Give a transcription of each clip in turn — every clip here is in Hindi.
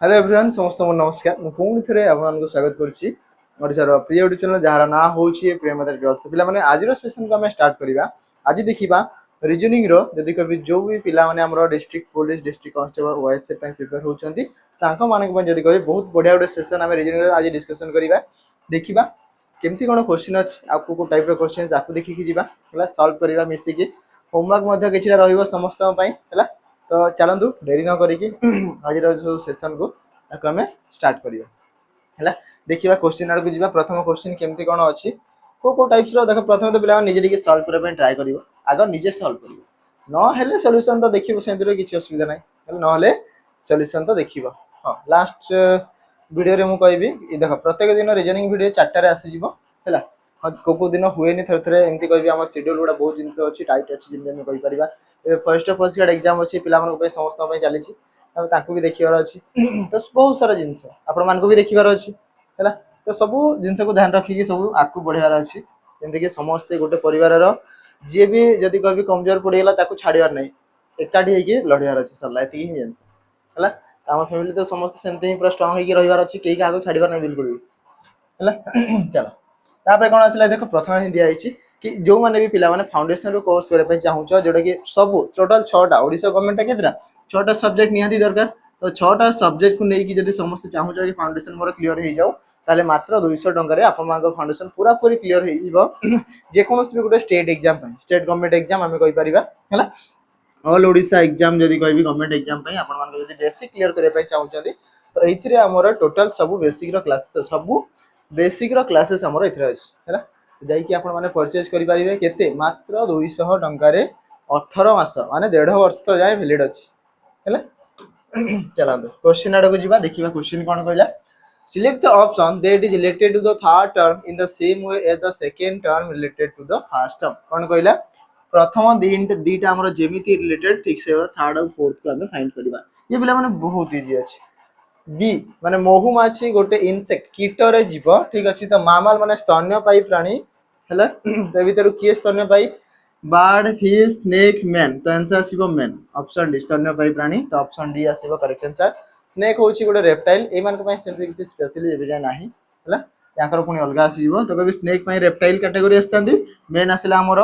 हेलो एवरीवन समस्त को नमस्कार मु पुणी थे आपको स्वागत करुच्ची ओडार प्रिय यूट्यूब चैनल जार ना हूँ प्रिय मदर गर्ल्स पे आज सेसन को आम स्टार्ट करवा आज देखा रिजनिंग जदि कभी जो भी पिला माने district police district constable OSA prepare होती जदि कभी बहुत बढ़िया गोटे सेसन आम रिजनिंग आज डिस्कसन करवा देखा केमती कौन क्वेश्चन अच्छे आपको टाइप क्वेश्चन आपको देखिकी जावा सल्व करवा मिसिकी होमवर्क किसी समस्त है तो चलतु डेरी न करी आज जो सेसन को आम स्टार्ट करवा देखा क्वेश्चन आड़ को जी प्रथम क्वेश्चन केमती कौन अच्छी को टाइप्स देख प्रथम तो पे निजे सल्व करने ट्राए कर आग निजे सल्व कर ना सल्यूशन तो देखिए से किसी असुविधा ना ना सल्यूशन तो देख हाँ लास्ट वीडियो मुझे कहि देख प्रत्येक दिन रिजनिंग वीडियो 4टार आसीज है हाँ को दिन हुए थे थे एमती कह आम शेड्यूल गुड़ा बहुत जिन अच्छी टाइट अच्छी जमी कहीपर फर्स्ट फर्स्ट गार्ड एग्जाम अच्छी पे समस्त चली भी देखिबार अच्छी तो बहुत सारा जिन आपण भी देखिबार अच्छी है तो सब जिन को ध्यान रखिकी सब आगे बढ़ार अच्छी जमीक समस्ते गोटे परिवार जी भी जदि कभी कमजोर पड़गला छाड़ार ना एकाठी होगी लड़ार अच्छी सरला ये ही है आम फैमिली तो समस्त सेमती ही पूरा स्ट्रंग होकर रही अच्छी कहीं क्या छाड़ार ना बिल्कुल भी है चलो तापर कौन आसला देख प्रथम ही दिखाई कि जो मैंने भी पिला फाउंडेशन कोर्स करने चाहूँ जोटा कि सब टोटाल 6टा ओडिशा गवर्नमेंट के 6टा सब्जेक्ट निहाती दरकार तो 6टा सब्जेक्ट को लेकिन जब समस्त चाहूँ कि फाउंडेशन मोर क्लीयर हो जाओ ताले मात्र 200 टंका आप फाउंडेशन पूरा पूरी क्लीयर हो जेकोसी भी गोटे state exam state government exam आम कहीपर है ऑल ओडिशा एग्जाम जदि कह गवर्नमेंट एग्जाम आप बेसिक क्लीयर करने चाहते तो ये आमर टोटाल सब बेसिक क्लासेस सब बेसिक क्लासेस आमर ये अच्छी है जाकि परचेज करेंगे केते मात्र 200 टंकार 18 मास माने 1.5 वर्ष जाए भैलिड अच्छी है चलते क्वेश्चन आड़ को जी देखा क्वेश्चन कौन कहला select the option that is related to the third term in the same way as the second term related to the first term कौन कहला प्रथम दीटा आमर जेमिति रिलेटेड ठीक से थर्ड और फोर्थ को आम फाइंड करवा ये पिला माने बहुत इजी अच्छे बी माने महुमाछी गोटे इनसेक्ट कीटर जीव ठीक अच्छे तो मामाल माने स्तन्यपायी प्राणी है तो भर किए स्तन्यपायी बर्ड फिश स्नेक मैन तो आंसर आसो मैन ऑप्शन डी स्तन्यपायी प्राणी तो ऑप्शन डी आसो करेक्ट आंसर स्नेक हूँ गोटे रेप्टाइल ये किसी स्पेशली ना है पुणी अलग आसो तो कभी स्नेक रेप्टाइल कैटेगरी आसती मेन आसला आमर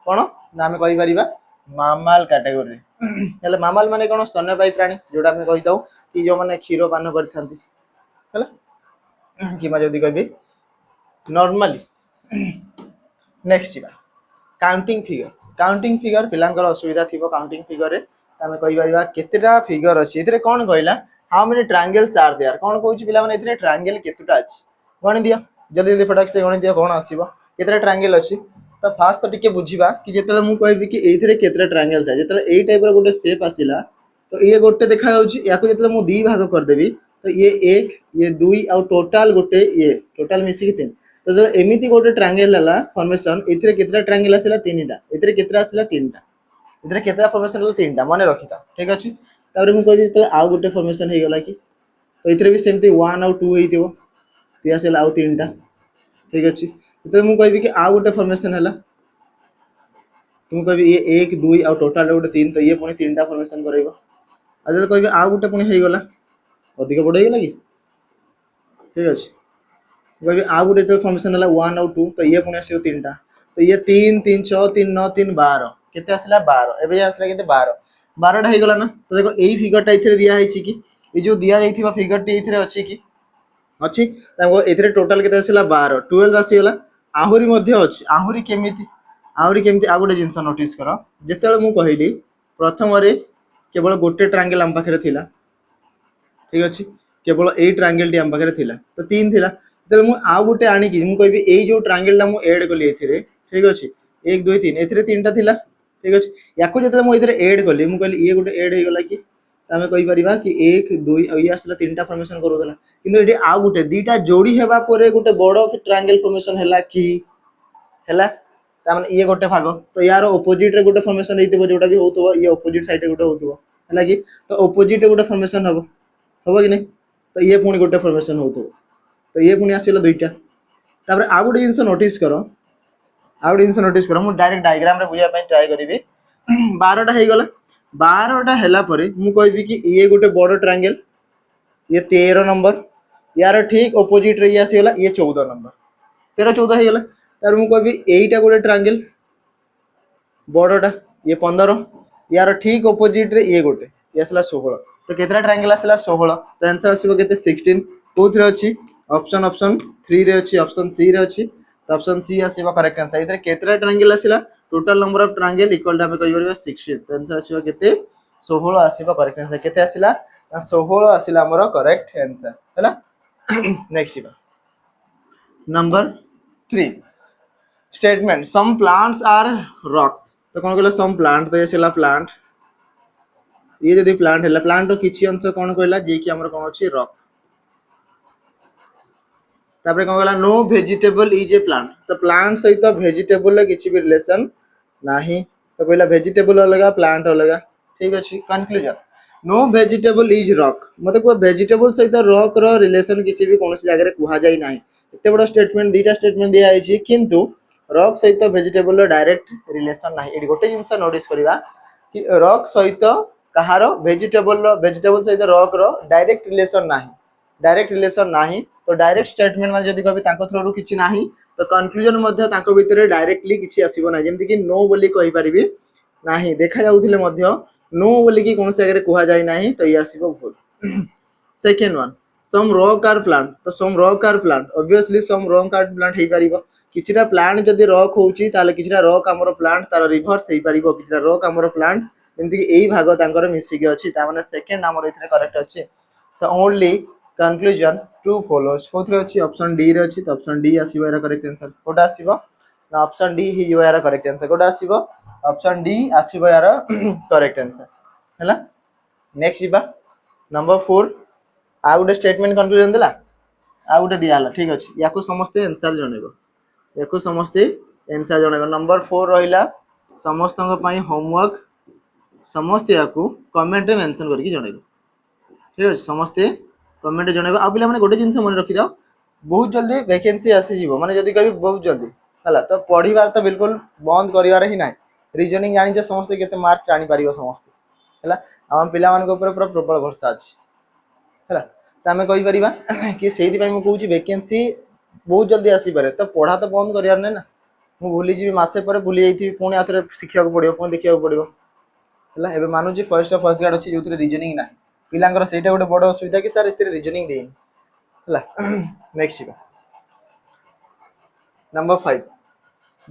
कौन ना आम कहीपर मामाल कैटेगरी मामाल माने कौन स्तन्यपायी प्राणी जोटा आम कही था कि जो मैंने क्षीर पान कर कह नॉर्मली नेक्स्ट काउंटिंग फिगर पिलांकर असुविधा थी काउंटिंग फिगर आम कहीपर केतेटा फिगर अच्छी ये कौन कहला how many triangles are there कौन कहूँ पे ट्रायंगल केतुटा अच्छी गणी दियो जल्दी जल्दी फटाक से गणी दियो कौन आसो केतेटा ट्रायंगल अच्छी तो फास्ट तो टिके बुझा कि जिते मुझे कहि कि ये केतेटा ट्रायंगल था जो यही टाइप गोटे सेप आसला तो ये गोटे देखा या जो दी भाग करदेवी तो ये एक ये दुई आउ टोटाल गोटे ये टोटाल मिसिक 3 तो जो एमती गोटे ट्रायंगल है फॉर्मेशन ये ट्रायंगल आसला 3टा ये आसला 3टा ये फॉर्मेशन 3टा मन रखी था ठीक अच्छे तापर मुझे कही आउ गोटे फॉर्मेशन हो गला कि तो ये भी सेमती 1 आउ 2 हो आसला आउ 3टा ठीक अच्छे तो मुझे कहि कि आउ गोटे फॉर्मेशन है तुम कह ये 1 2 आउ टोटाल गोटे 3 तो ये पुणी 3टा फॉर्मेशन कर आज कह आउ गोटे पुणी होगला अधिक बड़ होगा कि ठीक अच्छे कह आउ गोटे फॉर्मेशन है 1 आउ 2 तो ये पुणी आस 3टा तो ये 3 3 6 3 9 3 12 केते आसला 12 एबे आसला केते 12टा होगला ना तो देखो यही फिगरटा ये दिखाई कि ये जो दि जाइए फिगरटी ये अच्छी कि अच्छी ये टोटाल केते आसला 12 12 आसीगला आहुरी अच्छी आहुरी केमिति आ गोटे जिन नोटिस कर जिते मुझे कहली प्रथम केवल गोटे ट्रायंगल आम पाखे थिला ठीक अच्छे केवल यही ट्रायंगल टी आम पाखे थिला तो 3 थिला तो मुझे आउ गोटे आणिकी मुझे यही जो ट्रायंगल मुझे एड कली ठीक अच्छे 1 2 3 ए 3टा थिला ठीक अच्छे या जो मुझे एड कली मुझे कहली ये गोटे एड होगला कि आम कहीपर कि 1 2 ये आसला 3टा फॉर्मेशन करूला कि ये आउ गोटे 2टा जोड़ी होगा गोटे बड़ ट्रायंगल फॉर्मेशन है कि है ये गोटे भाग तो यार ओपोजिट रे गोटे फॉर्मेशन होइतबो जोटा भी होतबो ये ओपोजिट साइड रे गोटे होतबो हैला कि तो ओपोजिट रे गोटे फॉर्मेशन हबो कि नहीं तो ये पुणी गोटे फॉर्मेशन होतबो तो ये पुणी आसीला 2टा तापर आ गोटे जिंस नोटिस करो मु डायरेक्ट डायग्राम रे बुझा पई ट्राई करिवि 12टा हे गला 12टा हैला परे मु कहबी कि ये गोटे बड़ ट्रायंगल ये 13 नंबर यार ठीक ऑपोजिट रे आसी गला ये 14 नंबर 13 14 हो गला तार मु कहबी एईटा गोटे ट्रायंगल बड़टा ये 15 यार ठीक ऑपोजिट रे ये गोटे ये आसला 16 तो केतरा ट्रायंगल आसला 16 तो आंसर आसीबो केते 16 कोथरे अछि ऑप्शन ऑप्शन 3 रे अछि ऑप्शन सी रे अछि तो ऑप्शन सी आसीबो करेक्ट आंसर इधर केतरा ट्रायंगल आसीला total number of triangle equal to हम कहि परबा 16 तो आंसर आसीबो केते 16 आसीबो करेक्ट आंसर केते आसीला 16 आसीला हमर करेक्ट आंसर हैला नेक्स्ट इबा number 3 statement some plants are rocks तो कौन कहला सम प्लांट तो ये प्लांट ये जदि प्लांट है प्लांट रो किछि अंश कौन कहला जे कि हमर कोन अछि रॉक तापर कौन कहला no vegetable is a plant तो प्लांट सहित वेजिटेबल रे किछि भी रिलेशन नाही तो कहला वेजिटेबल अलगा प्लांट अलगा ठीक अछि conclusion no vegetable is rock मतलब को वेजिटेबल सहित रॉक रो रिलेशन किछि भी कोनोसी जगह रे कुहा जाई नाही एते बडा स्टेटमेंट दीटा स्टेटमेंट दिया आइछि किंतु रॉक सहित वेजिटेबल रो डायरेक्ट रिलेशन नाही एडी गोटे जिंस नोटिस करिवा कि रॉक सहित कहारो वेजिटेबल सहित रॉक रो डायरेक्ट रिलेशन नाही तो डायरेक्ट स्टेटमेंट माने जदी कभी ताको थ्रू किछि नाही तो कंक्लूजन मध्ये ताको भितरे डायरेक्टली किछि आसीबो ना जेमति कि नो बोली कहि परिबी नाही देखा जाउथिले मध्ये नो बोली कि कोन जगह रे कुहा जाय नाही तो ये आसीबो भूल second one some rock are plant तो some rock are plant obviously some rock are plant हे परिबो किछिटा प्लांट जदी रॉक होउची ताले किछिटा रॉक हमरो प्लांट तार रिवर्स हे परिबो किछिटा रॉक हमरो प्लांट जेमति कि एई भाग तांकर मिसी के अछि ता माने सेकंड हमरो इथरे करेक्ट अछि तो ओनली कंक्लूजन ट्रू फॉलोज कोथरे अछि ऑप्शन डी रे अछि तो ऑप्शन डी आसीबो एरा करेक्ट आंसर कोटा आसीबो ना ऑप्शन डी ही जो एरा करेक्ट आंसर कोटा आसीबो ऑप्शन डी आसीबो यार करेक्ट आंसर हैला नेक्स्ट जिबा नंबर 4 आ गुटे स्टेटमेंट कंक्लूजन देला आ गुटे दिया हला ठीक अछि याको समस्त आंसर जणेबो याको समस्त आंसर जणेबो नंबर 4 रहिला समस्तक पई होमवर्क समस्त याको कमेंट रे मेंशन करके जणेबो ठीक अछि समस्त कमेंट जणेबो आ पिला माने गोटे जिंस मन रखि दाओ बहुत जल्दी वैकेंसी आसी जीवो माने जदी कभी बहुत जल्दी हला तो पढिबार तो बिल्कुल बंद करिवार ही नाही रीजनिंग जानि जे समस्त केते मार्क जानि पारिबो समस्त हला हम पिला मान को ऊपर पूरा प्रबल भरोसा अछि हला त हमें कहि परिबा कि सेहि पई म कहूची वैकेंसी बहुत जल्दी आसी पारे तो पढ़ा तो बंद करिवार नै ना मु भूली जी मासे पर भूली जाईथि पुणी आथरे शिक्षा को पड़िबो पुणी देखिया को पड़िबो हला एबे मानु जी फर्स्ट गार्ड अछि जोतरे रीजनिंग नाही पिलांगर सेटा गोटे बड़ असुविधा कि सर इतरे रीजनिंग देइन हला नेक्स्ट नंबर 5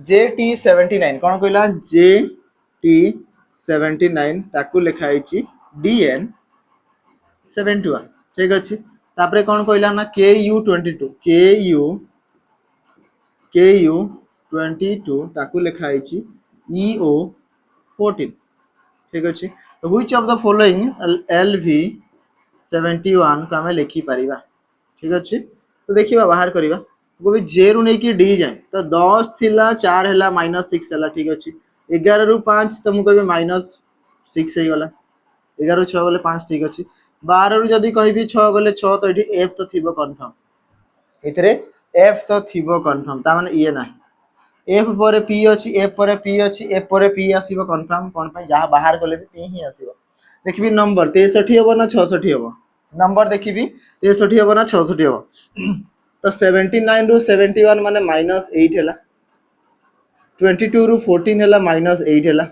JT79 कोन कहला JT79 ताकू लिखा आइची DN71 ठीक अछि तापरे कोन कहला ना KU22 ताकू लिखा आइची EO14 ठीक अछि तो which of the following LV71 का हमें लिखि परिबा ठीक अछि तो देखिबा बाहर करिबा को भी जे रु नै कि डी जाय तो 10 थिला 4 हैला -6 हैला ठीक अछि 11 रु 5 तो मु कहबे -6 हे गला 11 रु 6 गले 5 ठीक अछि 12 रु जदी कहबी 6 गले 6 तो एठी F तो थिबो कंफर्म इतरे F तो थिबो कंफर्म ता माने ये नाही F पर P अछि F पर P अछि F पर P आसीबो कंफर्म कोन पय जहा बाहर गले भी P ही आसीबो देखबी नंबर 63 हबो ना 66 हबो नंबर देखबी 63 हबो ना 66 हबो तो 79 रु 71 माने -8 हैला 22 रु 14 हैला -8 हैला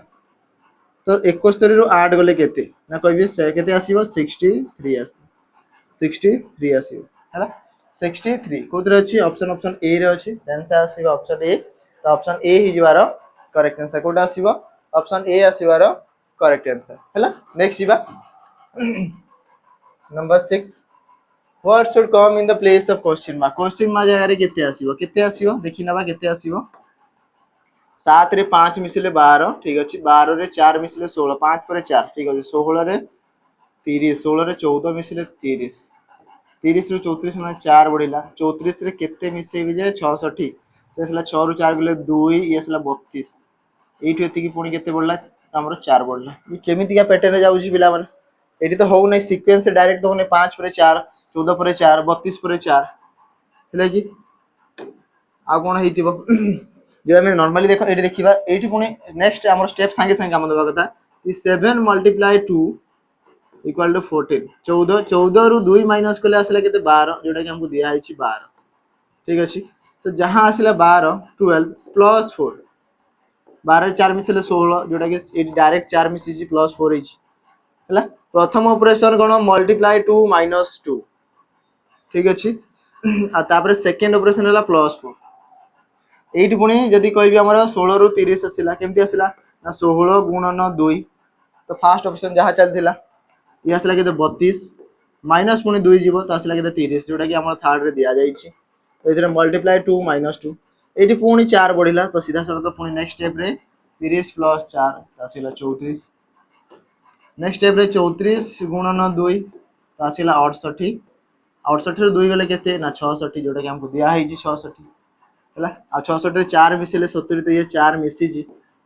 तो 71 रु 8 गले केते ना कहबी से केते आसीबो 63 आसीबो 63 आसीबो हैला 63 कोतरे अछि ऑप्शन ए रे अछि आंसर आसीबो ऑप्शन ए तो ऑप्शन ए ही जवारो करेक्ट आंसर कोटा आसीबो ऑप्शन ए आसीबारो करेक्ट आंसर हैला नेक्स्ट जीवा number 6 what should come in the place of question mark जगह रे केते आसीबो देखि नबा केते आसीबो 7 रे 5 मिसले 12 ठीक अछि 12 रे 4 मिसले 16 5 पर 4 ठीक अछि 16 रे 30 16 रे 14 मिसले 30 30 रु 34 माने 4 बढ़िला 34 रे केते मिसे भी जे 66 तो इसला 6 रु 4 गले 2 ये इसला 32 एठी एति की पुणी केते बढ़ला हमरो 4 बढ़ला ये केमिति का पैटर्न रे जाउची बिला माने एठी तो हो नै सीक्वेंस डायरेक्ट तो ने 5 पर 4 14 पर 4 32 पर 4 हेला कि आ कोन हेतिबो जे हमें नॉर्मली देखो एठी देखिबा एठी पुणी नेक्स्ट हमर स्टेप संगे संगे काम देबा कथा 7 * 2 इक्वल टू 14 14 14 रु 2 माइनस कले आसला केते 12 जोटा कि हमको दिया है 12 ठीक अच्छे तो जहाँ आसला 12 12 प्लस 4 12 4 मिसले 16 जोटा कि डायरेक्ट 4 मिसी प्लस 4 है प्रथम ऑपरेशन कौन मल्टीप्लाई 2 माइनस 2 ठीक अच्छे तापर सेकेंड ऑपरेशन है प्लस 4 एट पुणी जदि कह आम 16 रु 30 आसला केमती आसला ना 16 गुणन 2 तो फास्ट ऑप्शन जहाँ चलता ये आसला के 32 माइनस पुणी 2 जीव तो आसला के 30 जोटा कि आम थर्ड रे दिया जाइए तो ये मल्टीप्लाई 2 माइनस 2 ये पुणी 4 बढ़ला तो सीधा सड़क पुणी नेक्स्ट स्टेप रे 30 प्लस 4 आसला 34 नेक्स्ट स्टेप रे 34 गुणन 2 तो आसला 68 68 2 गले के ना 66 जोटा कि हमको दिया है 66 है आ 66 4 मिसिले 70 तो ये 4 मिसी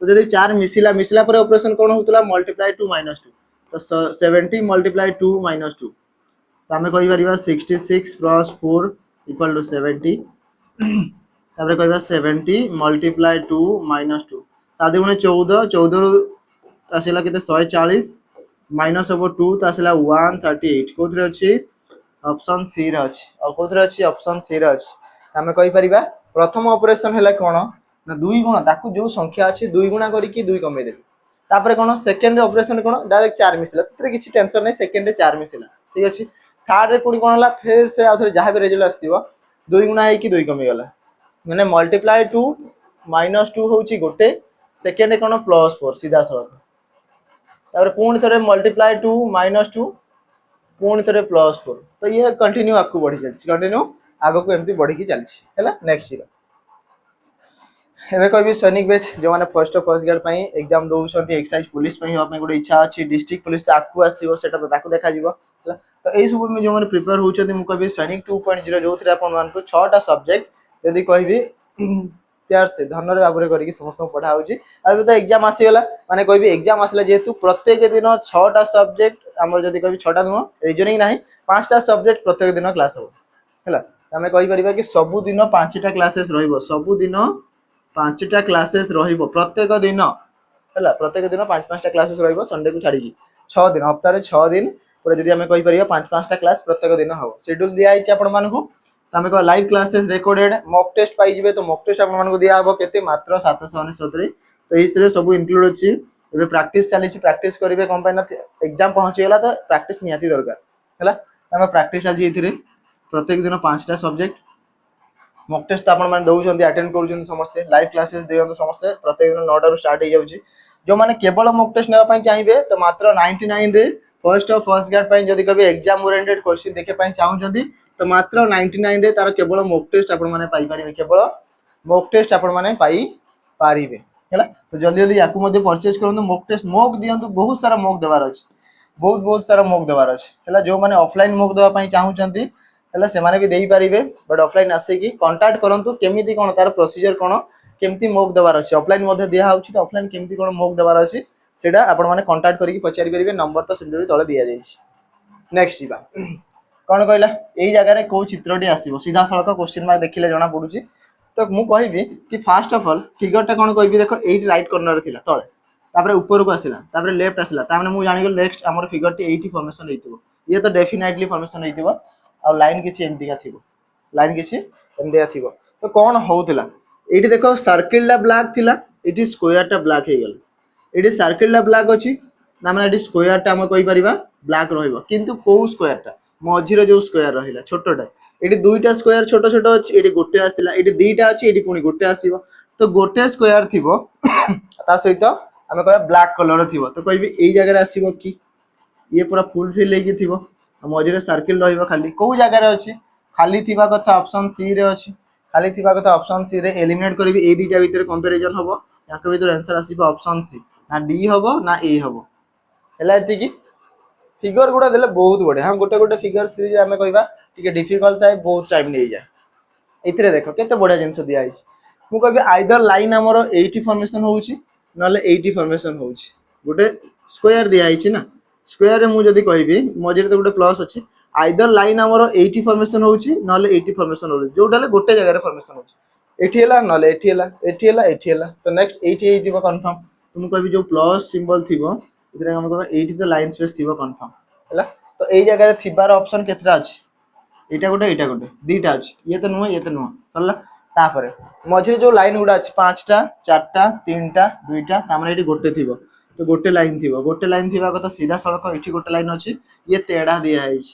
तो जब 4 मिसिला मिसला पर ऑपरेशन कौन होता मल्टीप्लाई 2 माइनस 2 तो 70 मल्टीप्लाई 2 माइनस 2 तो आम कह 66 प्लस 4 इक्वल टू 70 तापर कह 70 मल्टीप्लाई 2 माइनस 2 7 गुणे 14 14 आसला के 140 माइनस हम 2 तो आसला 138 कौन अच्छी ऑप्शन सी रे अच्छी और कौन अच्छी ऑप्शन सी रे अच्छी आम कहीपर प्रथम ऑपरेशन है कौन ना 2 गुण ताकू जो संख्या अच्छी 2 गुणा करके 2 कमेदेली तापर कौन सेकेंड ऑपरेशन कौन डायरेक्ट 4 मिसला से किसी टेंशन नहीं सेकेंड 4 मिसला ठीक अच्छे थर्ड रे पुणी कौन है फिर से आउ जहाँ भी रिजल्ट आसो 2 गुणा होगी 2 कमीगला मैंने मल्टीप्लाई 2 माइनस 2 हूँ गोटे सेकेंड कौन प्लस 4 सीधा सड़क पुणी थे मल्टीप्लाई 2 माइनस 2 पुणी थे प्लस 4 तो ये कंटिन्यू आगू बढ़ी चलती कंटिन्यू आग को एमती बढ़ी चलती नेक्स्ट ईयर एवं कह सैनिक बेच जो मैंने फर्स्ट ग्रेड एग्जाम दौरान एक्साइज पुलिस गोटे इच्छा अच्छी डिस्ट्रिक्ट पुलिस आगू आसो तो देखा तो यही सब जो मैंने प्रिपेयर होती मुझे सैनिक 2.0 जो थे आपको 6टा सब्जेक्ट जदि कहि प्यार से धनर भाव करके समस्त पढ़ा हो तो एग्जाम आसीगला माने कहि एग्जाम आसला जेहेतु प्रत्येक दिन 6टा सब्जेक्ट आम जब कह 6टा नुह रिजनिंग ना 5टा सब्जेक्ट प्रत्येक दिन क्लास हम है आम कहीपर कि सबुदिन 5टा क्लासेस सबुदिन 5टा क्लासेस प्रत्येक दिन है प्रत्येक दिन 5-5टा क्लासेस संडे को छाड़ी 6 दिन हफ्ताह 6 दिन पूरा जब आम कहीपर 5-5टा क्लास प्रत्येक दिन हम शेड्यूल दिखाई आपको आम कह live classes recorded mock test पाइबे तो मॉक टेस्ट आपको दिया हम के मात्र 799 तो ये सब इनक्लूड अच्छी ए प्रैक्टिस चली प्रैक्टिस करेंगे कौन एग्जाम पहुँचीगला तो प्रैक्टिस निहाती दरकार है प्रैक्टिस चलती प्रत्येक दिन 5टा सब्जेक्ट मॉक टेस्ट आप दौरान अटेंड कर समस्ते लाइव क्लासेस दिखाते समस्ते प्रत्येक दिन 9टा स्टार्ट हो जाए जो मैंने केवल मॉक टेस्ट नापी चाहिए तो मात्र 99 रे फर्स्ट ग्रेड जब कभी एग्जाम ओरिएंटेड क्वेश्चन देखा चाहते तो मात्र 99 रे तार केवल मॉक टेस्ट आपरे केवल मॉक टेस्ट आपरे है तो जल्दी जल्दी या परचेज करूँ मॉक टेस्ट मॉक दिंतु बहुत सारा मॉक देवार अच्छे बहुत सारा मॉक देवार अच्छे है जो मैंने ऑफलाइन मॉक देवाई चाहूँगी है से भी दे पारे बट ऑफलाइन आसिकी कंटाक्ट करूँ केमी कौन तार प्रोसीजर कौन केमती मॉक देवार अच्छे ऑफलाइन दिया तो ऑफलाइन केमती कौन मॉक देवार अच्छे से कंटाक्ट करके पचारि पारे नंबर तो से तले दि जाए नेक्स्ट जी कौन कहला यही जगह कौ चित्रटी आसो सीधा सड़क क्वेश्चन मार्क देखिले जना पड़ुची तो मुझे कि फास्ट ऑफ ऑल फिगरटा कौन कह देख ये राइट कर्नर थी तले ऊपर को आसला लेफ्ट आसला मुझे जानी नेक्स्ट आम फिगरटी ये फर्मेसन हो ये तो डेफिनेटली फर्मेसन हो लाइन किसी एमतीका थी लाइन किसी एमतीका थी तो कौन होता ये देख सर्किल ब्लैक थी ये स्क्वायर ब्लैक हो गला ये सर्किल ब्लैक अच्छी ना मैंने स्क्वायर टा आम कहीपर ब्लैक रु कौ स्क्वायर मझीरे जो स्क्वायर रहा छोटा ये 2टा स्क्वायर छोट छोट अच्छी ये गोटे आसला ये 2टा अच्छी ये पुणी गोटे आसो तो गोटे स्क्वायर थी सहित आम कह ब्लैक कलर थी तो कह यही जगह आसो कि ये पूरा फुलफिल हो मझे सर्किल खाली कौ जगार अच्छी खाली थी कथा ऑप्शन सी रे अच्छी खाली थी कथा ऑप्शन सी रे एलिमिनेट करी ये 2टा भितर कंपैरिजन हम या भर आंसर आसो ऑप्शन सी ना डी हम ना ए हम है फिगर गुड़ा देले बहुत बढ़िया हाँ गोटे गोटे फिगर सीरीज आम कह डिफिकल्ट थाए बहुत टाइम नहीं जाए ये देख केते बढ़िया जिन दिखाई मुझे आइदर लाइन आमर 80 फॉर्मेशन होची नले 80 फॉर्मेशन होची गोटे स्क्वायर दिखाई ना स्क्वायर रे मुझे कहि मझे तो गोटे प्लस अच्छी आइदर लाइन आमर 80 फॉर्मेशन होची नले 80 फॉर्मेशन हो जोटा गोटे जगह फॉर्मेशन होची एठी हला नले एठी हला तो नेक्स्ट एठी कंफर्म तो मुझे जो प्लस सिंबल थी तो लाइन स्पेस थी कंफर्म है तो यही जगह थिबार ऑप्शन केतरा अछि एटा गोटे दीटा अछि ये तो नुह सरला तापर मझे जो लाइन गुडा अछि पांचटा चारटा तीनटा दुईटा तामने एटी गोटे थिबो तो गोटे लाइन थिबा कथा सीधा सड़क एठी गोटे लाइन अछि ये तेढ़ा दिया हैछि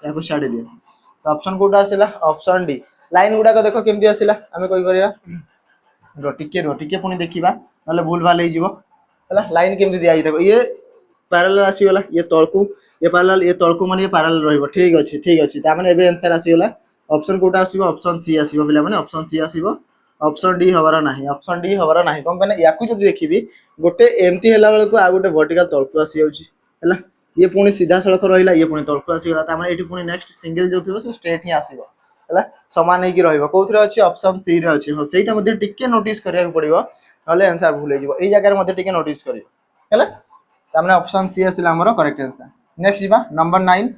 याको छाडी दियो तो ऑप्शन कोटा आसिला ऑप्शन डी लाइन गुडा को देखो केमती आसिला हमें कोइ करिया टिके पुनी देखिबा नले भूल भाल हे जिवो हला लाइन केमती दिया देखो ये पैरेलल आसी वाला ये तळकू ये तळकू माने ये पैरेलल रहइबो ठीक अछि ता माने एबे आंसर आसी वाला ऑप्शन कोटा आसीबो ऑप्शन सी आसीबो बिला माने ऑप्शन सी आसीबो ऑप्शन डी हबार नाही कोन माने याकू जदी देखिबी गोटे एमती हैला बेल को आ गोटे वर्टिकल तळकू आसी जाउची हला ये पुनी सीधा सड़क रहिला ये पुनी तळकू आसी गला ता माने एठी पुनी नेक्स्ट सिंगल जो थिबो से स्ट्रेट ही आसीबो हला समान हे कि रहइबो कोथरे अछि ऑप्शन सी रे अछि हो सेटा मध्ये टिके नोटिस करिया पड़िबो नले आंसर भूल हे जिवो एई जगह रे मध्ये टिके नोटिस करियो हला तामने ऑप्शन सी आसिला हमरो करेक्ट आंसर नेक्स्ट जिबा number 9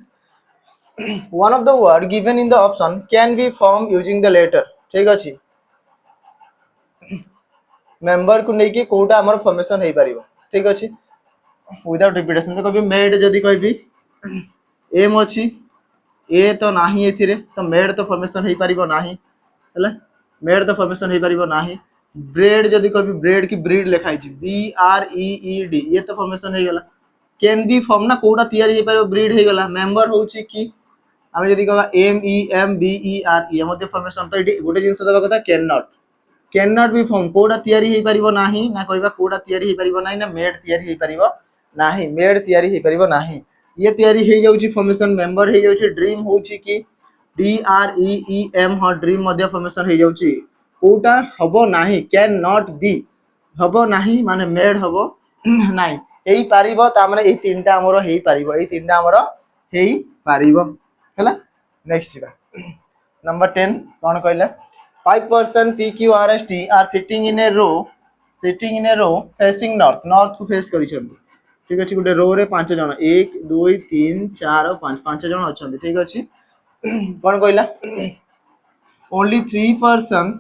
one of the word given in the option can be formed using the letter ठीक अछि मेंबर को नेकी कोटा हमर फॉर्मेशन हे परिबो ठीक अछि विदाउट रिपीटेशन तो कभी मेड जदी कहबी एम अछि ए तो नाही एथिरे तो मेड तो फॉर्मेशन हे परिबो नाही हला मेड तो फॉर्मेशन हे परिबो नाही ब्रेड जदी कहबी ब्रेड की ब्रीड लिखाई छी B R E E D ये तो फॉर्मेशन हे गेला कैन बी फॉर्म ना कोटा तयारी हे परिबो ब्रीड हे गेला मेंबर होउची की आमे जदी कहबा M E M B E R ये मध्ये फॉर्मेशन तो एटी गोटे जिंस दबा कथा कैन नॉट बी फॉर्म कोटा तयारी हे परिबो नाही ना कहबा कोटा तयारी हे परिबो नाही ना मेड तयारी हे परिबो नाही मेड तयारी हे परिबो नाही ये तयारी हे जाउची फॉर्मेशन मेंबर हे जाउची ड्रीम होउची की D R E E M ह ड्रीम मध्ये फॉर्मेशन हे जाउची कोटा हबो नाही कैन नॉट बी हबो नाही माने मेड हबो नाही हेई पारिबो ता माने ए तीनटा हमरो हेई पारिबो ए तीनटा हमरो हेई पारिबो हला नेक्स्ट जिबा नंबर 10 कोन कहले 5 person p q r s t are sitting in a row facing north को फेस करि छथि ठीक अछि गुटे रो रे पांच जण 1 2 3 4 5 पांच जण अछथि ठीक अछि कोन कहला only 3 person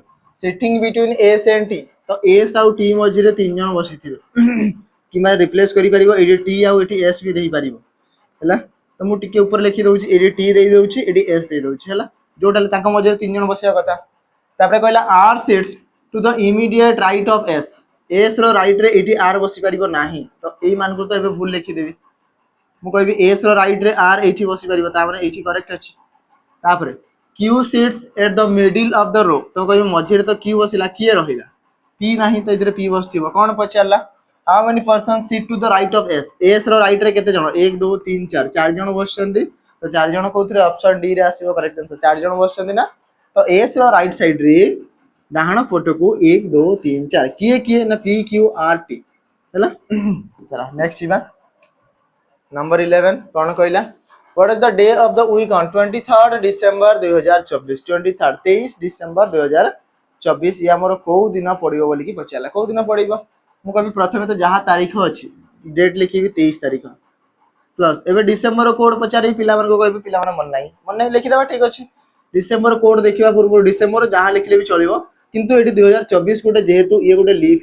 sitting between s and t तो s आउ t मझिरे तीन जण बसिथिबे कि मा रिप्लेस करि परिबो एडी t आउ एटी s भी देई परिबो हला तो मु टिके ऊपर लिखि दउची एडी t देई दउची एडी s देई दउची हला जोटाले ताका मझिरे तीन जण बसिया कथा तापरे कहला r sits to the immediate right of s रो राइट रे एटी r बसि परिबो नाही तो एई मान को तो एबे भूल लिखि देबी मु कहबी s रो राइट रे r एठी बसि परिबो ता माने एठी करेक्ट अछि तापरे q sits at the middle of the row तो कहबी मझिरे तो q बसिला किए रहिला p नाही तो इधर p बसथिबो कोन पचारला how many person sit to the right of s रो राइट रे केते जण 1 2 3 4 चार जण बसछन्ती तो चार जण कोथरे ऑप्शन डी रे आसीबो करेक्ट आंसर चार जण बसछन्ती ना तो s रो राइट साइड रे डाहाण फोटो को 1 2 3 4 किए किए ना p q r t हैला चला नेक्स्ट जीवा नंबर 11 कोन कहला what is the day of the week on 23 December 2024 23 December 2024 ये हमर को दिन पड़िबो बोली की पचाला को दिन पड़िबो मु कभी प्रथमे तो जहा तारीख अछि डेट लिखिबी 23 तारीख प्लस एबे डिसेंबर कोड पचारी पिला मन को कहबी पिला मन नाही लिखि देबा ठीक अछि डिसेंबर कोड देखिबा पूर्व डिसेंबर जहा लिखले भी चलिबो किंतु एटी 2024 गोटे जेहेतु ये गोटे लीफ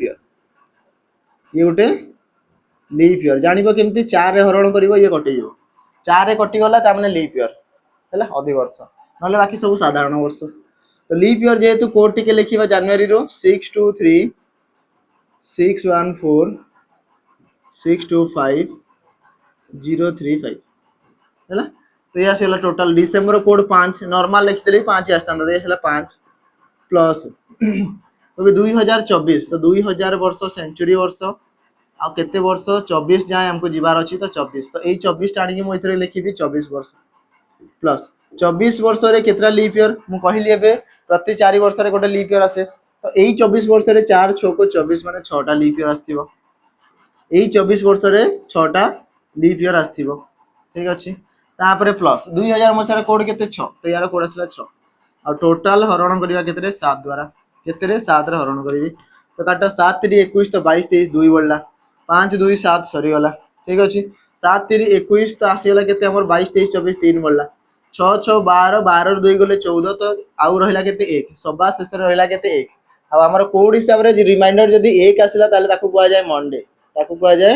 ईयर जानिबो केमती 4 रे हरण करिवो ये कटि जो 4 रे कटि गला ता माने लीफ ईयर हैला अधि वर्ष नले बाकी सब साधारण वर्ष तो लीफ ईयर जेहेतु कोड टिके लिखिबा जनवरी रो 623 614 625 035 हैला तो ये आसेला टोटल डिसेंबर कोड 5 नॉर्मल लिख देली 5 आस्ताना ये आसेला 5 प्लस तो 2024 तो 2000 वर्ष सेंचुरी वर्ष आ केते वर्ष 24 जाय हमको जिबार अछि तो 24 तो एई 24 टाणी के मु इथरे लिखिबी 24 वर्ष प्लस 24 वर्ष रे केतरा लीप ईयर मु कहिली एबे प्रति 4 वर्ष रे गोटे लीप ईयर आसे तो एई 24 वर्ष रे 4 6 को 24 माने 6 टा लीप ईयर आस्थिबो एई 24 वर्ष रे 6 टा लीप ईयर आस्थिबो ठीक अछि तापरे प्लस 2000 मसरा कोड केते 6 तो यार कोड आसला 6 और टोटल हरण करिवा केते 7 द्वारा केते 7 रे हरण करिवि तो काट 7 3 21 तो 22 23 2 बळला 5 2 7 सरी गला ठीक अछि 7 3 21 तो आसी गला केते हमर 22 23 24 3 बळला 6 6 12 12 2 गले 14 तो आउ रहिला केते 1 सबा शेष रे रहिला केते 1 आ हमर कोड हिसाब रे रिमाइंडर जदी 1 आसिला ताले ताकू कुआ जाय मंडे ताकू कुआ जाय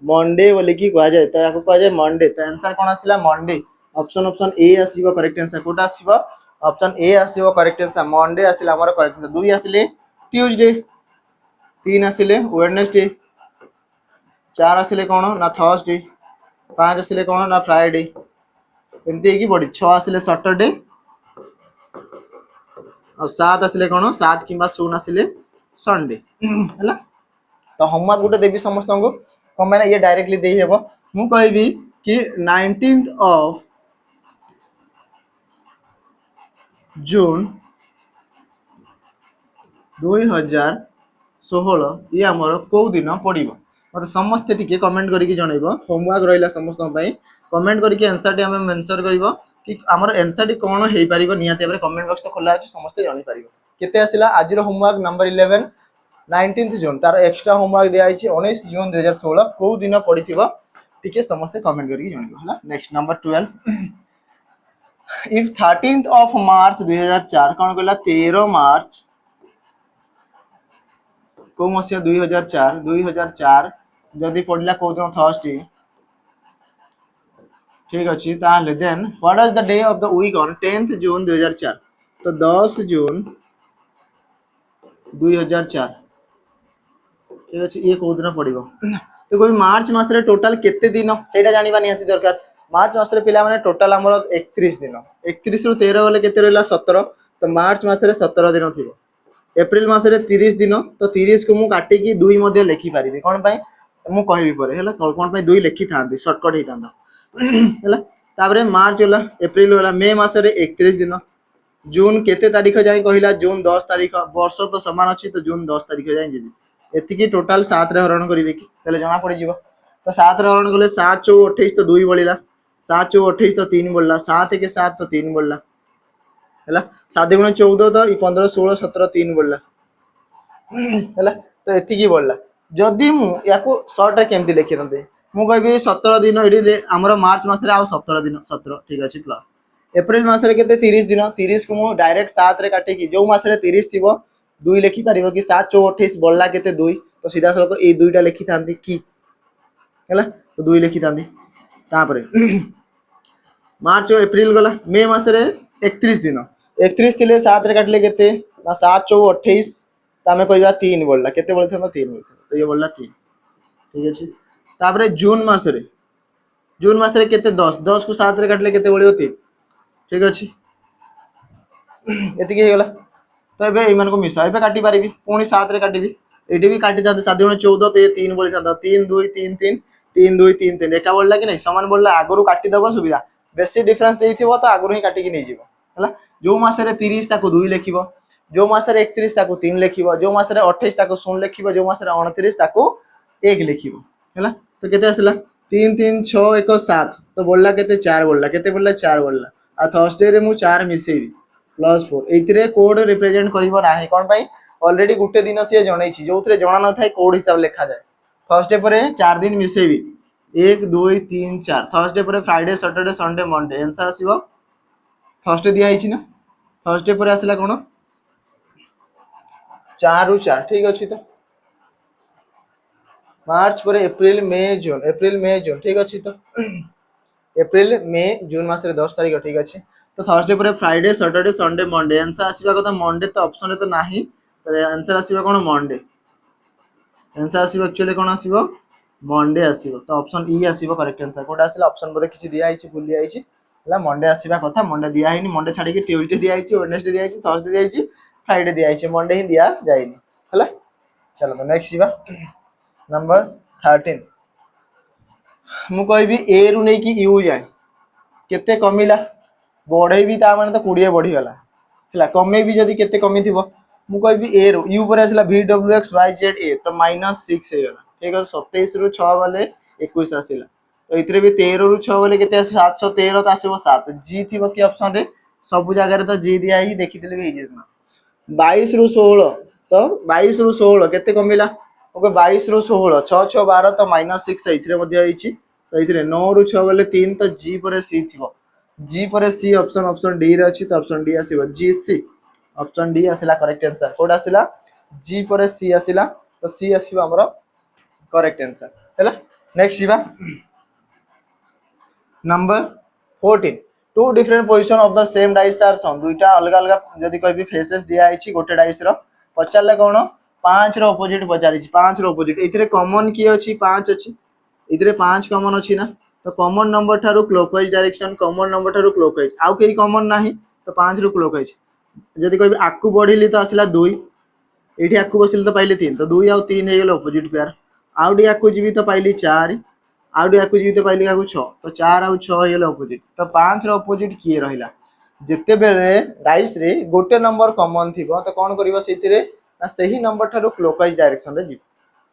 मंडे बोली कि कह जाए तो या कह जाए मंडे तो आंसर कौन आसला मंडे ऑप्शन ऑप्शन ए आसीबो करेक्ट आंसर कोटा आसीबो ऑप्शन ए आसीबो करेक्ट आंसर मंडे आसीला हमर करेक्ट आंसर दुई आसीले ट्यूसडे तीन आसीले वेडनेसडे चार आसीले कौन ना थर्सडे पांच आसीले कौन ना फ्राइडे एमती की बड़ी छह आसीले सैटरडे और सात आसीले कौन सात किंबा शून्य आसीले संडे है तो होमवर्क गोटे देवी समस्त को कौन मैंने ये डायरेक्टली दे हेबो मु कहबी कि 19th ऑफ जून 2016 ये आमर कौ दिन पड़ो मतलब समस्ते टिके कमेंट करके जनइब होमवर्क रहा समस्त कमेंट करके आंसर टी आम मेंशन कर कि आमर आंसर टी कौन हो पार निहती भाव कमेंट बॉक्स तो खोला अच्छे समस्ते जापर केते आसला आज होमवर्क नंबर 11 19th जून तार एक्स्ट्रा होमवर्क दिखाई 19 जून 2016 कौ दिन पड़ी टिके समस्ते कमेंट करके जनइब next number 12 if 13th of March 2004 कौन कहला 13 मार्च को मसीहा 2004 जदि पड़ला कौ दिन थर्सडे ठीक अच्छे ताहले then what is the day of the week on 10th June 2004 तो 10 जून 2004 ठीक अच्छे ये कौ दिन पड़ो तो कोई मार्च मसरे टोटाल केते दिन सेटा जानिबा निहाती दरकार मार्च मसरे पिला माने टोटाल हमर 31 दिन 31 रु 13 गले केते रहला 17 तो मार्च मसरे 17 दिन थिबो एप्रिल मसरे 30 दिन तो 30 को मु काटिकी 2 मध्ये लिखि पारिबी कोन पई मु कहबी परे हैला कोन पई 2 लिखि थांती शॉर्टकट हे थांदा हैला तापरे मार्च होला एप्रिल होला मे मसरे 31 दिन जून केते तारीख जाय कहिला जून 10 तारीख वर्ष तो समान अछि तो जून 10 तारीख जाय जेबी एतिकी टोटाल 7 रे हरण करिवे कि तले जणा पड़ी जीवो तो 7 रे हरण गले 7 चौ 28 तो 2 बळिला 7 चौ 28 तो 3 बळला 7 के 7 तो 3 बळला हैला 7 गुण 14 तो 15 16 17 3 बळला हैला तो एतिकी बळला जदी मु याको शॉर्ट रे केमति लिखि दंते मु कहबी 17 दिन एडी हमर मार्च मास रे आ 17 दिन 17 ठीक अछि प्लस एप्रिल मास रे केते 30 दिन 30 को मु डायरेक्ट 7 रे काटि कि जो मास रे 30 थिबो 2 लिखि पारिबो कि 7 चौ 28 बळला केते 2 तो सीधा सलक ए दुईटा लिखि थांती कि हैला तो 2 लिखि थांती तापरे मार्च एप्रिल गला मे मास रे 31 दिन 31 थिले 7 रे काटले केते ना 7 चौ 28 तामे कहबा 3 बळला केते बळथन 3 बळथन तो ये बळला 3 ठीक अछि तापरे जून मास रे केते 10 10 को 7 रे काटले केते बळियो 3 ठीक अछि एतिकी हे गला तो एबे इमान को मिसा एबे काटी पारिबी पुणी 7 रे काटिबी एडी भी काटी जाते 7 गुण 14 तो ये 3 बळी जाता 3 2 3 3 3 2 3 3 एका बळला कि नै समान बळला आगरु काटी दबो सुविधा बेसी डिफरेंस देइथिबो तो आगरु ही काटी कि नै जीवो हला जो मास रे 30 ताको 2 लिखिबो जो मास रे 31 ताको 3 लिखिबो जो मास रे 28 ताको 0 लिखिबो जो मास रे 29 ताको 1 लिखिबो हला तो केते आसला 3 3 6 1 7 तो बळला केते 4 बळला केते बळला 4 बळला आ थर्सडे रे मु 4 मिसेबी +4 एथिरे कोड रिप्रेजेंट करिवो नाही कोन भाई ऑलरेडी गुटे दिन से जणै छी जोथरे जणा न थाए कोड हिसाब लिखा जाय थर्सडे परे 4 दिन मिसेबी 1 2 3 4 थर्सडे परे Friday Saturday Sunday Monday answer आसीबो थर्सडे दिया हिची ना थर्सडे परे आसीला कोन 4 रु 4 ठीक अछि तो मार्च परे एप्रिल मे जून ठीक अछि तो एप्रिल मे जून मास रे 10 तारिख ठीक अछि तो थर्सडे परे Friday Saturday Sunday Monday answer आसीबा कथा मंडे तो ऑप्शन रे तो नाही तो आंसर आसीबा कोन मंडे आंसर आसीबा एक्चुअली कोन आसीबो मंडे आसीबो तो ऑप्शन ई आसीबो करेक्ट आंसर कोटा आसीला ऑप्शन बोधे किछि दिया आइछि भूल दिया आइछि हला मंडे आसीबा कथा मंडे दिया हिनी मंडे छाडी के ट्यूसडे दिया आइछि वेडनेसडे दिया आइछि थर्सडे दिया आइछि फ्राइडे दिया आइछि मंडे ही दिया जाइनी हला चलो तो नेक्स्ट जीवा नंबर 13 मु कहबी ए रु नै कि यू जाय केते कमिला बढ़े भी ता माने तो 20 बढ़ी गला हला कमे भी जदी केते कमी थिबो मु कहबी ए रु यू पर आसला v w x y z a तो -6 हे गला ठीक है 27 रु 6 गले 21 आसीला तो इतरे भी 13 रु 6 गले केते आसी 713 तो आसीबो 7 जी थिबो कि ऑप्शन रे सब जगह रे तो जी दिया ही देखितले भी हेजेना 22 रु 16 तो 22 रु 16 केते कमिला ओके 22 रु 16 6 6 12 तो -6 तो इतरे मध्ये होईची तो इतरे 9 रु 6 गले 3 तो जी पर सी थिबो जी पर सी ऑप्शन डी रे अछि तो ऑप्शन डी आसीबो जी सी ऑप्शन डी आसीला करेक्ट आंसर कोड आसीला जी पर सी आसीला तो सी आसीबो हमरो करेक्ट आंसर हैला नेक्स्ट जीवा number 14 two different position of the same dice are सम दुईटा अलग अलग जदि कहबी फेसेस दिया आइछि गोटे डाइस रो पचारले कोन 5 रो अपोजिट पचारिछि 5 रो अपोजिट एथिरे कॉमन की अछि 5 अछि इधरे 5 कॉमन अछि ना तो common number Tharu clockwise direction common number Tharu clockwise आउ केही कॉमन नाही तो 5 रो क्लॉकवाइज जदि कहबी आकु बढ़िली तो आसिला 2 एठी आकु बसिल तो पाइले 3 तो 2 आउ 3 हे गेलो अपोजिट पेयर आउ डी आकु जीवी तो पाइली 4 आउ डी आकु जीवी तो पाइली आकु 6 तो 4 आउ 6 हे गेलो अपोजिट तो 5 रो अपोजिट किए रहिला जेते बेले डाइस रे गोटे नंबर कॉमन थिबो तो कोन करिवो सेतिरे ना सही नंबर थारु क्लॉकवाइज डायरेक्शन रे जीव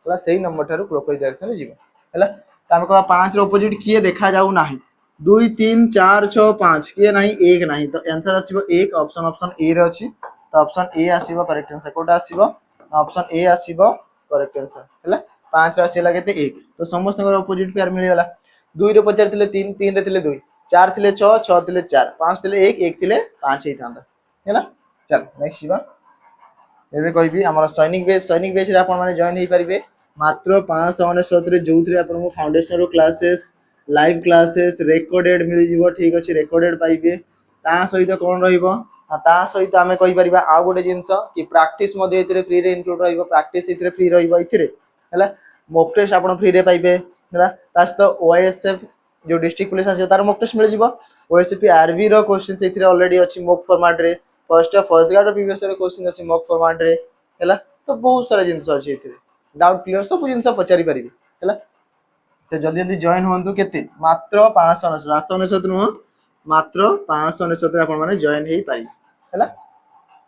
हला सही नंबर थारु क्लॉकवाइज डायरेक्शन रे जीव हला तो हम कहबा 5 रो अपोजिट किए देखा जाऊ नाही 2 3 4 6 5 किए नाही 1 नाही तो आंसर आसीबो 1 ऑप्शन ए रे अछि तो ऑप्शन ए आसीबो करेक्ट आंसर कोटा आसीबो ऑप्शन ए आसीबो करेक्ट आंसर हला 5 रो आसीला केते 1 तो समस्त को अपोजिट पेयर मिली गला 2 रो पचार थिले 3 3 रे थिले 2 4 थिले 6 6 थिले 4 5 थिले 1 1 थिले 5 हे थांदा हैला चल नेक्स्ट जीवा एबे कहबी हमर सैनिक बेच रे आपण माने जॉइन हे परिबे मात्र 599 रे जोथरे आपण को फाउंडेशन रो क्लासेस लाइव क्लासेस रेकॉर्डेड मिल जीवो ठीक अछि रेकॉर्डेड पाइबे ता सहित कोन रहिबो ता सहित आमे कहि परिबा आ गोटे जिंस कि प्रैक्टिस मध्ये इतरे फ्री रे इंक्लूड रहिबो प्रैक्टिस इतरे फ्री रहिबो इतरे हैला मॉक टेस्ट आपण फ्री रे पाइबे हैला तास तो ओएसएफ जो डिस्ट्रिक्ट पुलिस आसे तार मॉक टेस्ट मिल जीवो ओएसपी आरबी रो क्वेश्चन इतरे ऑलरेडी अछि मॉक फॉर्मेट रे फर्स्ट गार्ड प्रीवियस रे क्वेश्चन अछि मॉक फॉर्मेट रे हैला तो बहुत सारा जिंस अछि इतरे डाउट क्लियर सब जिंस पचारि परिबे हैला तो जल्दी जल्दी जॉइन होंतु केते मात्र 599 नुह मात्र 599 रे आपण माने जॉइन हेई पाई हैला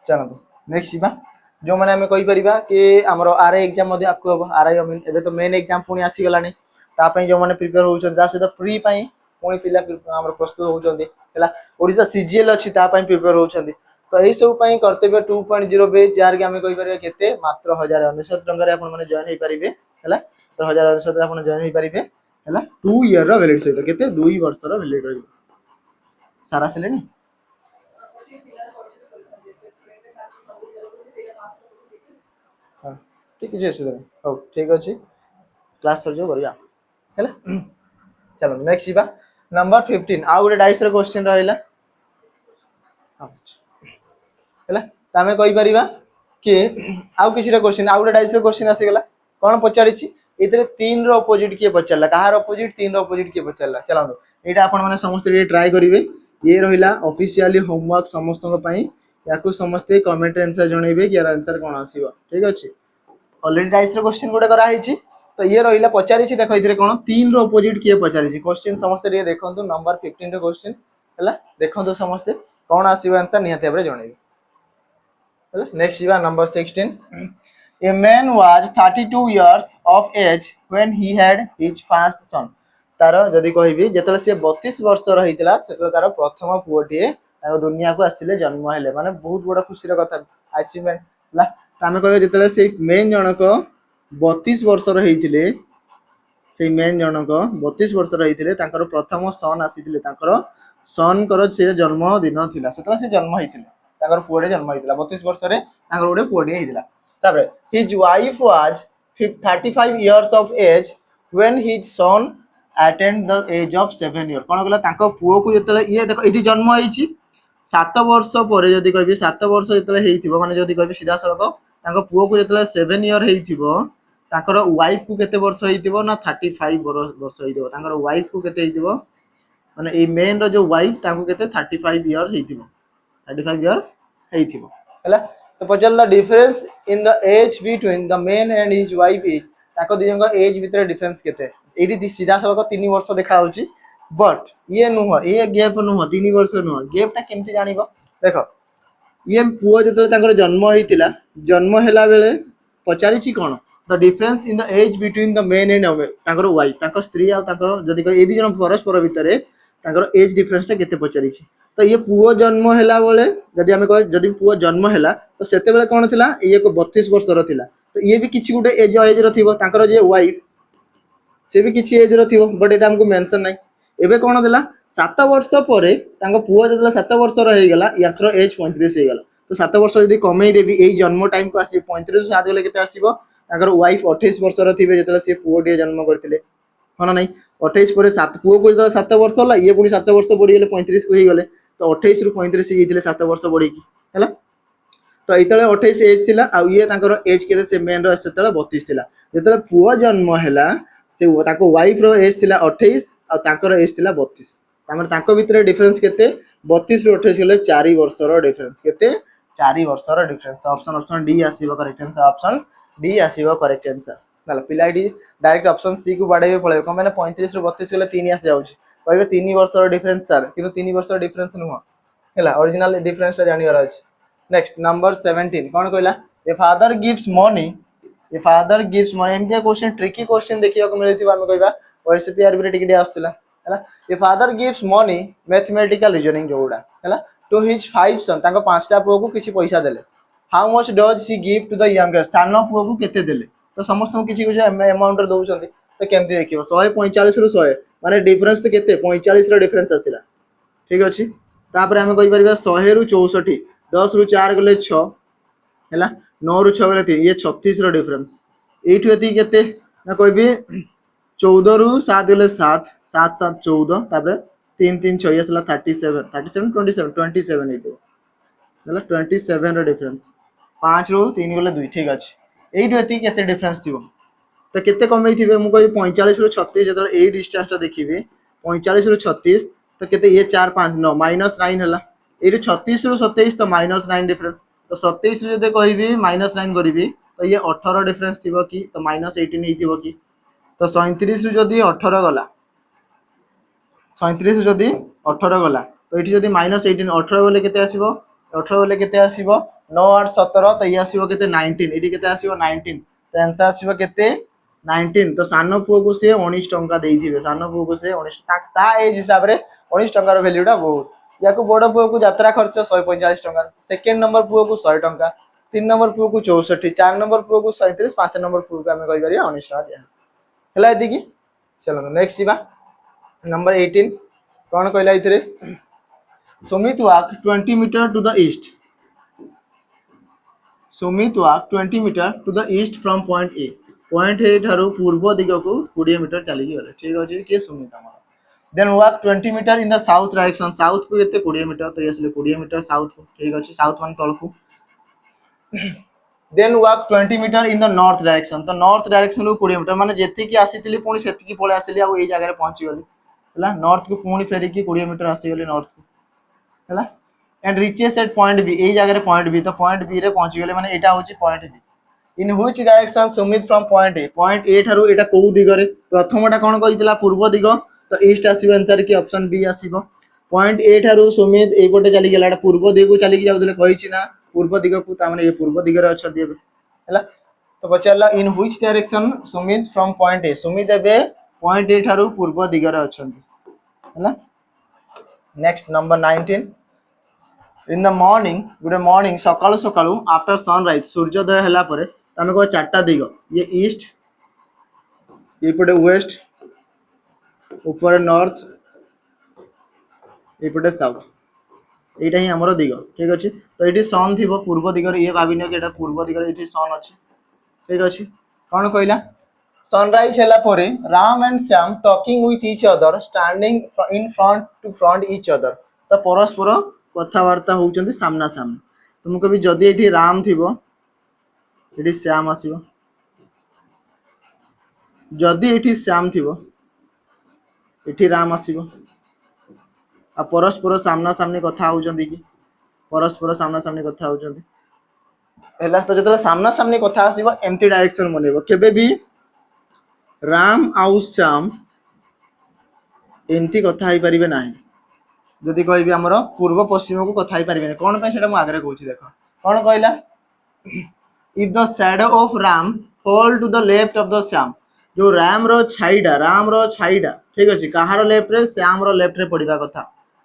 चलो नेक्स्ट जीवा जो माने हमें कहि परिबा कि हमर आरआई एग्जाम मध्ये आकु हबो आरआई एबे तो मेन एग्जाम पुनी आसी गलानी ता पई जो माने प्रिपेयर होउछन ता से तो प्री पई पुनी पिला हमर प्रस्तुत होउछन हैला ओडिसा सीजीएल अछि ता पई प्रिपेयर होउछन तो एही सब पई कर्तव्य 2.0 बेस जार के हमें कहि परिबा केते मात्र 1099 टंका रे आपण माने जॉइन हेई परिबे हैला तो 1099 रे आपण जॉइन हेई परिबे हैला 2 इयर रो वैलिड सहित केते 2 वर्ष रो वैलिड रही सारा सेलेनी हां ठीक जे सुदर हो ठीक अछि क्लास सर जो करिया हैला चलो नेक्स्ट जीवा नंबर 15 आ गुटे डाइस रो क्वेश्चन रहिला हैला तमे कहि परिबा कि आउ किछि रो क्वेश्चन आ गुटे डाइस रो क्वेश्चन आसी गेला कोन पचारि छि इतरे 3 रो अपोजिट किए पचारला कहार अपोजिट 3 रो अपोजिट किए पचारला चलांदो एटा आपण माने समस्त रे ट्राई करिवे ये रहिला ऑफिशियली होमवर्क समस्त को पई याकू समस्त कमेंट आंसर जणैबे कि यार आंसर कोन आसीबो ठीक अछि ऑलरेडी डाइस रो क्वेश्चन गुटे करा हिची तो ये रहिला पचारि छि देखो इतरे कोन 3 रो अपोजिट किए पचारि छि क्वेश्चन समस्त रे देखंतु नंबर 15 रो क्वेश्चन हैला देखंतु समस्त कोन आसीबो आंसर निहाते हमरे जणैबे हैला नेक्स्ट जीवा number 16 A man was 32 years of age when he had his first son. तार जदि कहबी जेतले से 32 वर्ष रहितला सेतले तार प्रथम पुओटिए तार दुनिया को आसिले जन्म हेले माने बहुत बड़ा खुशी र कथा अचीवमेंट ला तामे कहबे जेतले से मेन जनक 32 वर्ष रहितिले से मेन जनक 32 वर्ष रहितिले ताकर प्रथम सन आसीतिले ताकर सन कर से जन्म दिन थिला सेतले से जन्म हितिले ताकर पुओटे जन्म हितिला 32 वर्ष रे ताकर गोटे पुओटे हितिला तापर his wife was 35 years of age when his son attained the age of 7 years कोन गला ताको पुओ को जतले ये देखो इठी जन्म हिची 7 वर्ष परे जदी कहबी 7 वर्ष जतले हेइथिबो माने जदी कहबी सीधा सलक ताको पुओ को जतले 7 इयर हेइथिबो ताकर वाइफ को केते वर्ष हेइथिबो ना 35 वर्ष हेइथिबो ताकर वाइफ को केते हेइथिबो माने ए मेन रो जो वाइफ ताको केते 35 इयर हेइथिबो 35 इयर हेइथिबो हैला तो पचल the difference in the age between the man and his wife is ताको दिजंग एज भीतर डिफरेंस केते एडी सीधा सलक 3 वर्ष देखा होची बट ये नुह ये गैप नुह 3 वर्ष नुह गैपटा केमति जानिबो देखो ये पुओ जतले ताकर जन्म हेतिला जन्म हेला बेले पचारि छि कोन the difference in the age between the man and ताकर वाइफ ताकर स्त्री आ ताकर जदी ए दि जन परस्पर भितरे ताकर एज डिफरेंसटा केते पचारि छि तो ये पुओ जन्म हेला बेले जदी हमें कह जदी पुओ जन्म हेला तो सेते बेले कोन थिला ये को 32 वर्ष र थिला तो ये भी किछि गुटे एज र थिबो ताकर जे वाइफ से भी किछि एज र थिबो बट एटा हमको मेंशन नै एबे कोन देला 7 वर्ष परे तांको पुओ जतला 7 वर्ष र हे गेला याकर एज 35 हे गेला तो 7 वर्ष जदी कमेई देबी एई जन्म टाइम को आसी 35 7 गेले केते आसीबो ताकर वाइफ 28 वर्ष र थिबे जतला से पुओ डे जन्म करथिले हाँ ना नहीं 28 पर सात पुओ को जो 7 वर्ष होला ये पुणी 7 वर्ष बढ़ीगले 35 को गले तो 28 रु 35 ये 7 वर्ष बढ़ी है तो ये 28 एज थी ये एज के से मेन से 32 थी जो पुओ जन्म है से वाइफ रो एज थी 28 आर एज थी 32 भितर डिफरेन्स के 32 रु 28 गले 4 वर्षर डिफरेन्स के 4 वर्षर डिफरेन्स तो ऑप्शन ऑप्शन डी आसीबो करेक्ट आंसर ऑप्शन डी आसीबो करेक्ट आंसर ना पिलाटी डायरेक्ट ऑप्शन सी को बाड़े पड़े कौन मैंने 35 रु 32 गले 3 आसी जाउछ कहबे 3 वर्षर डिफरेन्स सर किंतु 3 वर्षर डिफरेन्स नुह हैला ओरिजिनल डिफरेन्स जानिबार अछि नेक्स्ट नंबर 17 कौन कहला ए फादर गिव्स मनी एमतिया क्वेश्चन ट्रिकी क्वेश्चन देखिया को मिलथिबा हम कहबा ओएसपीआर रे टिके आस्तला हैला ए father gives money mathematical reasoning जोड़ा हैला टू हिज 5 सन ताको पांचटा पुओ को किछि पैसा देले how much does he give to the younger सानो पुओ को केते देले तो समस्त को किछि किछि अमाउंट रे दउछन्ती तो केमति देखिबो 145 रु 100 माने डिफरेंस तो केते 45 रो डिफरेंस आसिला ठीक अछि तापर हम कहि परिबा 100 रु 64 10 रु 4 गले 6 हैला 9 रु 6 गले 3 ये 36 रो डिफरेंस एठु एति केते ना कहबी 14 रु 7 गले 7 7 7 14 तापर 3 3 6 आसला 37 37 27 27 हेतो हैला 27 रो डिफरेंस 5 रु 3 गले 2 ठीक अछि एठु एति केते डिफरेंस थिबो तो केते कमे थिबे मु कहि 45 रु 36 जतले ए डिस्टेंस देखिबे 45 रु 36 तो केते ये 4 5 9 -9 हला ए 36 रु 27 तो -9 डिफरेंस तो 27 रु जदे कहिबी -9 करिबी तो ये 18 डिफरेंस थिबो कि तो -18 हिथिबो कि तो 37 रु जदी 18 गला 37 रु जदी 18 गला तो एठी जदी -18 18 गले केते आसीबो 18 गले केते आसीबो 9 8 17 तो ये आसीबो केते 19 एठी केते आसीबो 19 तो आंसर आसीबो केते 19 तो सानो पुओ को से 19 टंका देइथिबे सानो पुओ को से 19 ता एज हिसाब रे 19 टंका रो वैल्यूटा बहुत याको बड़ पुओ को यात्रा खर्च 145 टंका सेकंड नंबर पुओ को 100 टंका 3 नंबर पुओ को 64 4 नंबर पुओ को 37 5 नंबर पुओ को हमें कहि परिया 19 टंका दिया हला एति की चलो नेक्स्ट जीवा नंबर 18 कोन कहला इथरे Sumit walk 20 metre to the east Sumit walk 20 metre to the east from point A ठारू पूर्व दिग को 20 मीटर चली गले ठीक अछि के सुमित हमर then walk 20 meter in the south direction south को केते 20 मीटर तो यसले 20 मीटर साउथ को ठीक अछि साउथ मान तळ को then walk 20 meter in the north direction तो नॉर्थ डायरेक्शन को 20 मीटर माने जेति की आसीतिली पुनी सेति की पळे आसीली आ एई जगह रे पहुंची गली हला नॉर्थ को पुनी फेरी की 20 मीटर आसी गली नॉर्थ को हला and reaches at point B एई जगह रे पॉइंट बी तो पॉइंट बी रे पहुंची गले माने एटा होची point B in which direction Sumit from point A ठारू एटा को दिगरे प्रथमटा कोन कहितला पूर्व दिग तो ईस्ट आसीबो आंसर की ऑप्शन बी आसीबो पॉइंट ए ठारू सुमित ए पटे चली गेला पूर्व दिग को चली जाउतले कहिछि ना पूर्व दिग को ता माने ए पूर्व दिग रे अछथि हला तो पचारला in which direction Sumit from point A Sumit एबे पॉइंट ए ठारू पूर्व दिग रे अछथि हला next number 19 in the morning good morning सकाळु सकाळु आफ्टर सनराइज सूर्योदय हला परे तमे को चारटा दिग ये ईस्ट ये पटे वेस्ट ऊपर नॉर्थ ये पटे साउथ एटा ही हमरो दिग ठीक अछि तो एटी सन थिबो पूर्व दिग रे ये भाबिनो कि एटा पूर्व दिग रे एटी सन अछि ठीक अछि कोन कहला सनराइज हला परे Ram and Shyam talking with each other standing in front to front each other तो परस्पर कथावार्ता होउचंदी सामना सामने तुम कभी जदी एठी राम थिबो एठी श्याम आसीबो जदी एठी श्याम थिबो एठी राम आसीबो आ परस्पर सामना सामने कथा होउचंदी कि परस्पर सामना सामने कथा होउचंदी हला तो जतला सामना सामने कथा आसीबो एम्ति डायरेक्शन बनेबो केबे भी राम आउ श्याम एम्ति कथा होई परिबे नाही जदि कहबी हमर पूर्व पश्चिम को कथा होई परिबे कोन पे सेटा मु आगरे कहूची देखो कोन कहला if the shadow of Ram fall to the left of the Shyam जो राम रो छाईडा ठीक अछि कहारो लेफ्ट रे श्याम रो लेफ्ट रे पडिबा कथा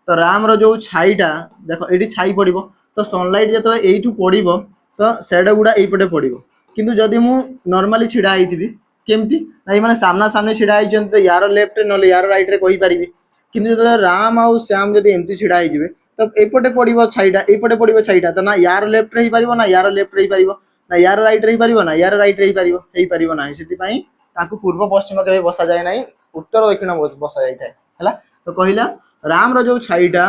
तो राम रो जो छाईडा देखो एडी छाई पडिबो तो सनलाइट जतो एइठू पडिबो तो शैडो गुडा एई पटे पडिबो किंतु जदि मु नॉर्मली छिडा आइथिबी केमती नाही माने सामना सामने छिडा आइछन तो यारो लेफ्ट रे नले यारो राइट रे कहि परिबी किंतु जतो राम आउ श्याम जदि एमती छिडा आइजिबे तो एपटे पडिबो छाईडा एपटे पडिबो छाईडा तो ना यारो लेफ्ट रे ही परिबो ना यारो लेफ्ट रे ही परिबो ना यार राइट रही पारिबो ना यार राइट रही पारिबो हेई पारिबो ना सेति पई ताकू पूर्व पश्चिम केबे बसा जाय नाही उत्तर दक्षिण बसा जाय थाए हला तो कहिला राम रो जो छाईटा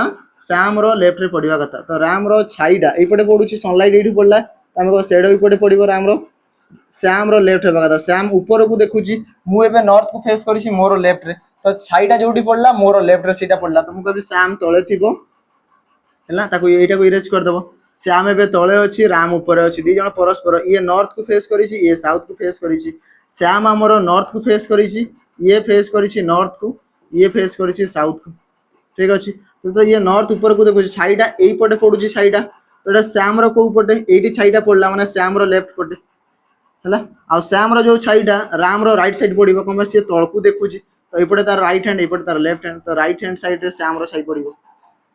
श्याम रो लेफ्ट रे पड़िबा कथा तो राम रो छाईटा एपटे पडुची सनलाइट एठी पड़ला तमे को शेडो एपटे पड़िबो राम रो श्याम रो लेफ्ट हेबा कथा श्याम ऊपर को देखुची मु एबे नॉर्थ को फेस करिसी मोर लेफ्ट रे तो छाईटा जोठी पड़ला मोर लेफ्ट रे सीटा पड़ला तो मु कहबी श्याम तळे थिबो हला ताको एटा को इरेज कर दबो श्याम एबे तळे अछि राम ऊपर अछि दी जण परस्पर ये नॉर्थ को फेस करिसी ये साउथ को फेस करिसी श्याम हमरो नॉर्थ को फेस करिसी ये फेस करिसी नॉर्थ को ये फेस करिसी साउथ को ठीक अछि तो ये नॉर्थ ऊपर को देखो छाईटा एई पटे पडुची छाईटा तो एटा श्याम रो को पटे एटी छाईटा पडला माने श्याम रो लेफ्ट पटे हला आ श्याम रो जो छाईटा राम रो राइट साइड पडिबो कमे से तळकू देखुची तो एपटे तार राइट हैंड एपटे तार लेफ्ट हैंड तो राइट हैंड साइड रे श्याम रो छाई पडिबो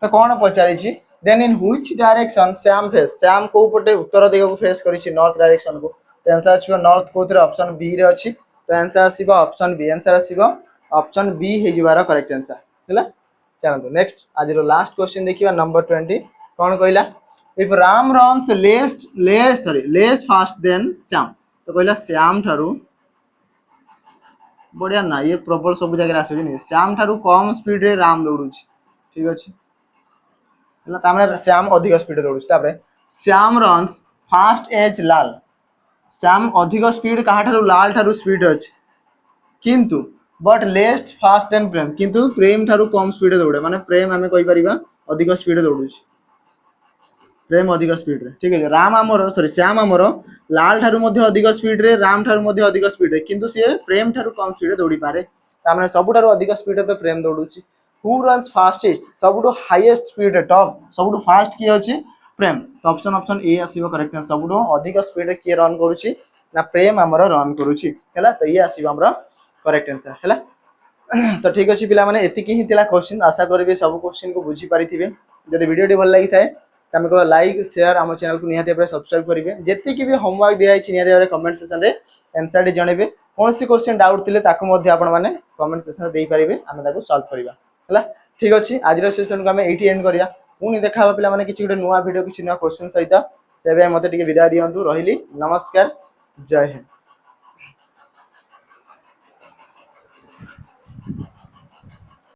तो कोन पचारि छी then in which direction Shyam face Shyam को पटे उत्तर दिग को फेस करिछि नॉर्थ डायरेक्शन को तो आंसर आसीबो नॉर्थ कोथरे ऑप्शन बी रे अछि तो आंसर आसीबो ऑप्शन बी आंसर आसीबो ऑप्शन बी हे जिवार करेक्ट आंसर हला चलो नेक्स्ट आज रो लास्ट क्वेश्चन देखिबा नंबर 20 कोन कहला if Ram runs less fast than Shyam तो कहला श्याम थारु बढ़िया ना ये प्रबल सब जगह आसे नि श्याम थारु कम स्पीड रे राम दौड़ुछि ठीक अछि हला तामे श्याम अधिक स्पीड रे दौड़ुछि तापरे श्याम रन्स फास्ट एज लाल श्याम अधिक स्पीड कहा थारु लाल थारु स्पीड अछि किंतु बट लेस फास्ट देन प्रेम किंतु प्रेम थारु कम स्पीड दौड़े माने प्रेम हमें कहि परिबा अधिक स्पीड दौड़ुछि प्रेम अधिक स्पीड रे ठीक है राम हमरो सॉरी श्याम हमरो लाल थारु मध्ये अधिक स्पीड रे राम थारु मध्ये अधिक स्पीड रे किंतु से प्रेम थारु कम स्पीड दौड़ी पारे ता माने सबु थारु अधिक स्पीड रे तो प्रेम दौड़ुछि हु रन्स फास्टेस्ट सबु हाईएस्ट स्पीड रे टॉप सबु फास्ट की अछि प्रेम तो ऑप्शन ए आसीबो करेक्ट आंसर सबु अधिक स्पीड रे के रन करूछि ना प्रेम हमरो रन करूछि हला तो ये आसीबो हमरो करेक्ट आंसर हला तो ठीक अछि पिला माने एतिकी ही तिला क्वेश्चन आशा करबे सब क्वेश्चन को बुझी पारिथिबे जदि वीडियो टी भल लागि थाए तमे को लाइक शेयर हम चैनल को निहाते पर सब्सक्राइब करिवे जेतिकी भी होमवर्क दिया छि निहाते पर कमेंट सेक्शन रे आंसर टी जणेबे कोनसी क्वेश्चन डाउट थिले ताको मध्ये आपण माने कमेंट सेक्शन रे देई परिबे हम ताको सॉल्व करिवा हला ठीक अछि आज रो सेशन को हम एठी एंड करिया पुनी देखाबा पिला माने किछि गुटे नुवा वीडियो किछि नुवा क्वेश्चन सहित तेबे मते टिके विदाय दियंतु रहिली नमस्कार जय हिंद।